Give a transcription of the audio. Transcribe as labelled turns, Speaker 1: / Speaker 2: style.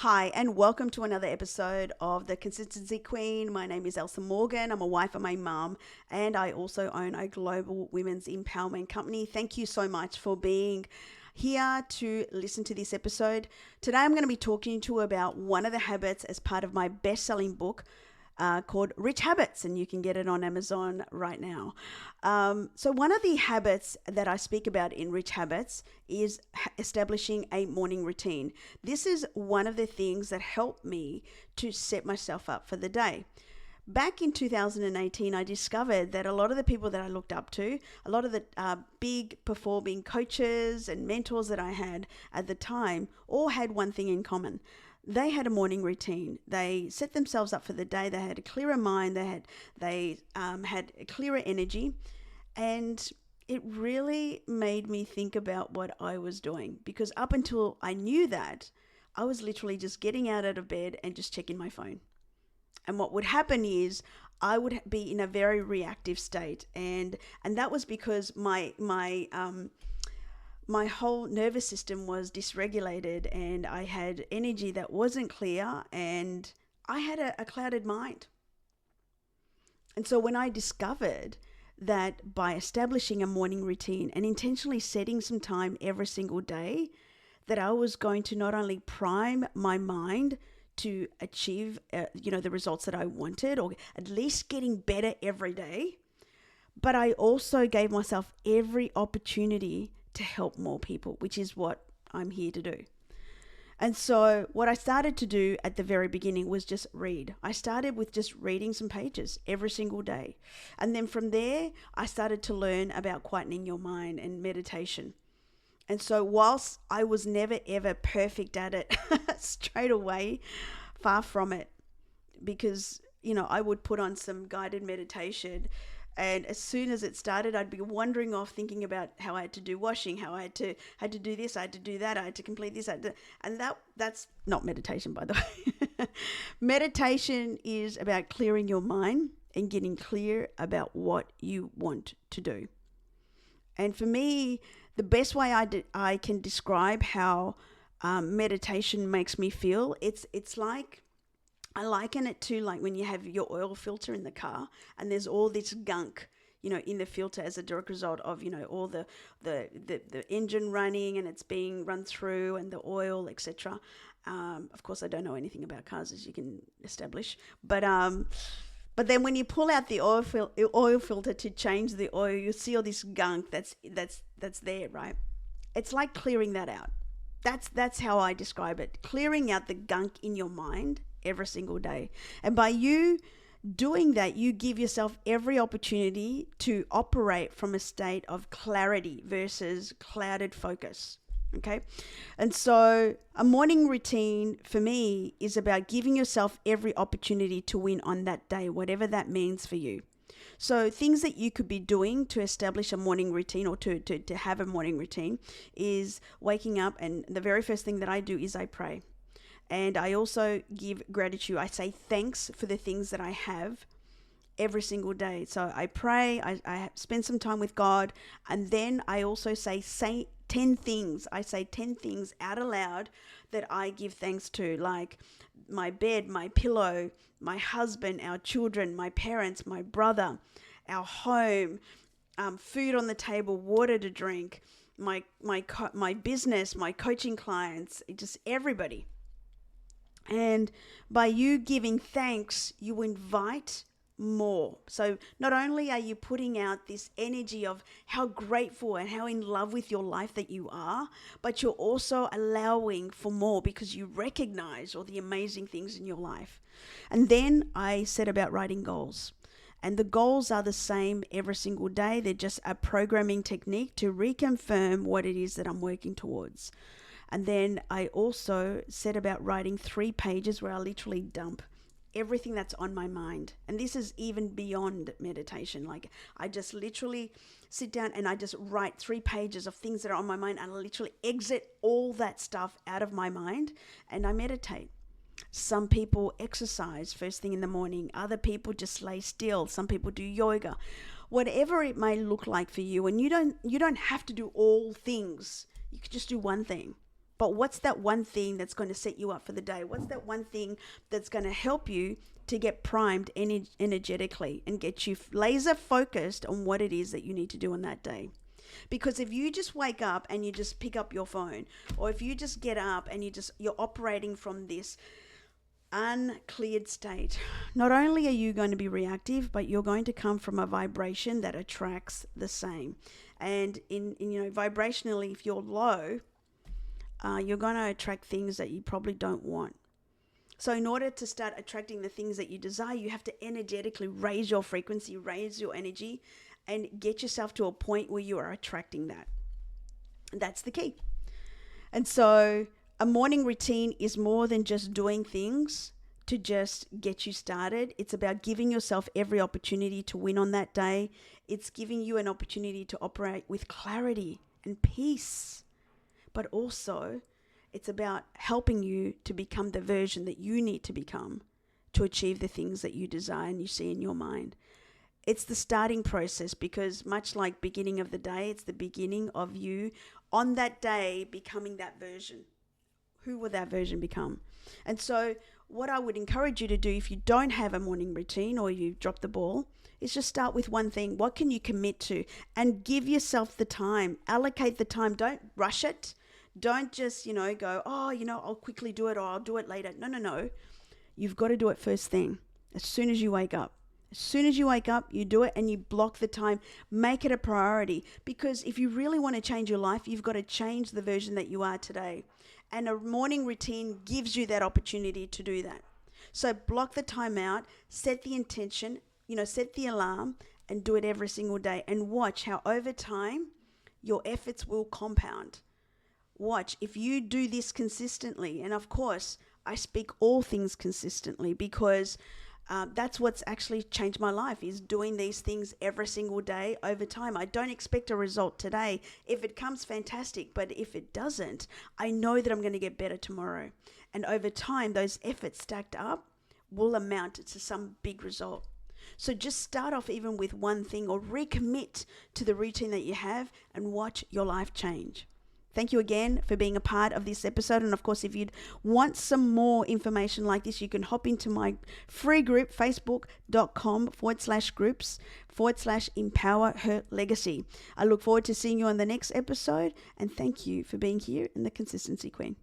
Speaker 1: Hi, and welcome to another episode of The Consistency Queen. My name is Elsa Morgan. I'm a wife and my mum, and I also own a global women's empowerment company. Thank you so much for being here to listen to this episode. Today, I'm going to be talking to you about one of the habits as part of my best-selling book, called Rich Habits, and you can get it on Amazon right now. So one of the habits that I speak about in Rich Habits is establishing a morning routine. This is one of the things that helped me to set myself up for the day. Back in 2018, I discovered that a lot of the people that I looked up to, a lot of the big performing coaches and mentors that I had at the time, all had one thing in common. They had a morning routine. They set themselves up for the day. They had a clearer mind. They had a clearer energy, and it really made me think about what I was doing, because up until I knew that, I was literally just getting out of bed and just checking my phone. And what would happen is I would be in a very reactive state, and that was because my whole nervous system was dysregulated, and I had energy that wasn't clear, and I had a clouded mind. And so when I discovered that by establishing a morning routine and intentionally setting some time every single day, that I was going to not only prime my mind to achieve the results that I wanted, or at least getting better every day, but I also gave myself every opportunity to help more people, which is what I'm here to do. And so what I started to do at the very beginning was just read. I started with just reading some pages every single day. And then from there, I started to learn about quietening your mind and meditation. And so whilst I was never ever perfect at it straight away, far from it, because I would put on some guided meditation, and as soon as it started, I'd be wandering off thinking about how I had to do washing, how I had to do this, I had to do that, I had to complete this, and that's not meditation, by the way. Meditation is about clearing your mind and getting clear about what you want to do. And for me, the best way I can describe how meditation makes me feel, it's like, I liken it to like when you have your oil filter in the car and there's all this gunk, in the filter as a direct result of, all the engine running and it's being run through and the oil, etc. Of course, I don't know anything about cars, as you can establish, but then when you pull out the oil filter to change the oil, you see all this gunk that's there, right? It's like clearing that out. That's how I describe it. Clearing out the gunk in your mind every single day. And by you doing that, you give yourself every opportunity to operate from a state of clarity versus clouded focus. Okay. And so a morning routine for me is about giving yourself every opportunity to win on that day, whatever that means for you. So things that you could be doing to establish a morning routine, or to have a morning routine, is waking up, and the very first thing that I do is I pray. And I also give gratitude. I say thanks for the things that I have every single day. So I pray, I spend some time with God, and then I also say 10 things. I say 10 things out aloud that I give thanks to, like my bed, my pillow, my husband, our children, my parents, my brother, our home, food on the table, water to drink, my business, my coaching clients, just everybody. And by you giving thanks, you invite more. So not only are you putting out this energy of how grateful and how in love with your life that you are, but you're also allowing for more because you recognize all the amazing things in your life. And then I set about writing goals. And the goals are the same every single day. They're just a programming technique to reconfirm what it is that I'm working towards. And then I also set about writing 3 pages where I literally dump everything that's on my mind. And this is even beyond meditation. Like, I just literally sit down and I just write 3 pages of things that are on my mind, and I literally exit all that stuff out of my mind, and I meditate. Some people exercise first thing in the morning. Other people just lay still. Some people do yoga. Whatever it may look like for you. And you don't have to do all things. You could just do one thing. But what's that one thing that's going to set you up for the day? What's that one thing that's going to help you to get primed energetically and get you laser focused on what it is that you need to do on that day? Because if you just wake up and you just pick up your phone, or if you just get up and you're operating from this uncleared state, not only are you going to be reactive, but you're going to come from a vibration that attracts the same. And in vibrationally, if you're low, you're going to attract things that you probably don't want. So in order to start attracting the things that you desire, you have to energetically raise your frequency, raise your energy, and get yourself to a point where you are attracting that. And that's the key. And so a morning routine is more than just doing things to just get you started. It's about giving yourself every opportunity to win on that day. It's giving you an opportunity to operate with clarity and peace. But also, it's about helping you to become the version that you need to become to achieve the things that you desire and you see in your mind. It's the starting process, because much like beginning of the day, it's the beginning of you on that day becoming that version. Who will that version become? And so what I would encourage you to do, if you don't have a morning routine or you've dropped the ball, is just start with one thing. What can you commit to? And give yourself the time. Allocate the time. Don't rush it. Don't just, go, I'll quickly do it, or I'll do it later. No. You've got to do it first thing, as soon as you wake up. As soon as you wake up, you do it and you block the time. Make it a priority, because if you really want to change your life, you've got to change the version that you are today. And a morning routine gives you that opportunity to do that. So block the time out, set the intention, set the alarm, and do it every single day. And watch how over time your efforts will compound. Watch, if you do this consistently, and of course, I speak all things consistently, because that's what's actually changed my life, is doing these things every single day over time. I don't expect a result today. If it comes, fantastic. But if it doesn't, I know that I'm going to get better tomorrow. And over time, those efforts stacked up will amount to some big result. So just start off even with one thing, or recommit to the routine that you have, and watch your life change. Thank you again for being a part of this episode. And of course, if you'd want some more information like this, you can hop into my free group, facebook.com/groups/empower her legacy. I look forward to seeing you on the next episode. And thank you for being here in the Consistency Queen.